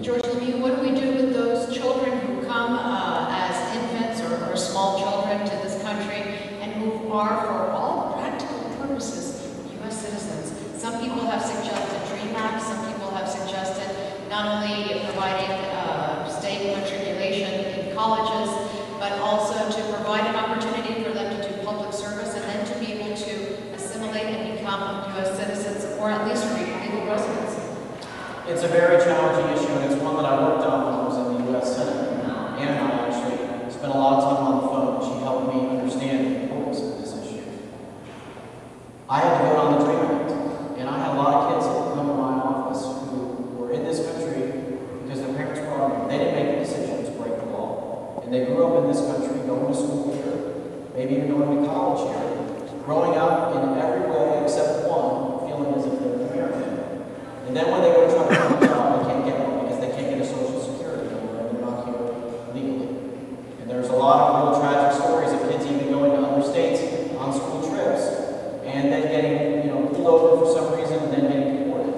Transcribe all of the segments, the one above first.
George LeMieux, what do we do with those children who come as infants or small children to this country and who are, for all practical purposes, U.S. citizens? Some people have suggested DREAM Act, some people have suggested not only providing state matriculation in colleges, but also to provide an opportunity for them to do public service and then to be able to assimilate and become U.S. citizens, or at least legal residents. It's a very challenging issue, and it's one that I worked on when I was in the U.S. Senate. Ann and I actually spent a lot of time on the phone. She helped me understand the importance of this issue. I had to vote on the DREAM Act, and I had a lot of kids that would come to my office who were in this country because their parents brought them. They didn't make a decision to break the law. And they grew up in this country, going to school here, maybe even going to college here, growing up in every way except one, feeling as if they're American. And then when they go to try to find a job, they can't get one because they can't get a Social Security number and they're not here legally. And there's a lot of real tragic stories of kids even going to other states on school trips and then getting, pulled over for some reason and then getting deported.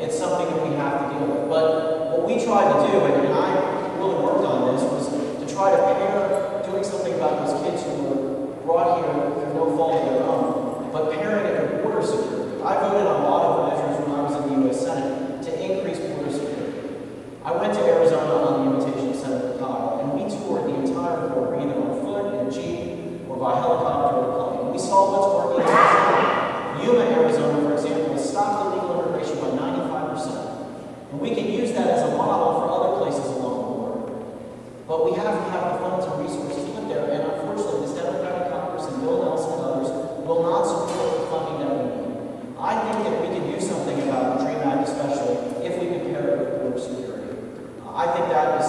It's something that we have to deal with. But what we tried to do, and I really worked on this, was to try to pair doing something about those kids who were brought here through no fault of their own, but pairing it with border security. I voted on a lot of measures when I was in the U.S. Senate to increase border security. I went to Arizona on the invitation of Senator Kyle, and we toured the entire border, either on foot, in a jeep, or by helicopter or plane. And we saw what's working in Arizona. Yuma, Arizona, for example, has stopped illegal immigration by 95%. And we can use that as a model for other places along the border. But we have to have the funds and resources put there, and unfortunately, this Democratic Congress and Bill Nelson and others will not support the funding that we need. I think that we can do something about the DREAM Act, especially if we can pair it with border security. I think that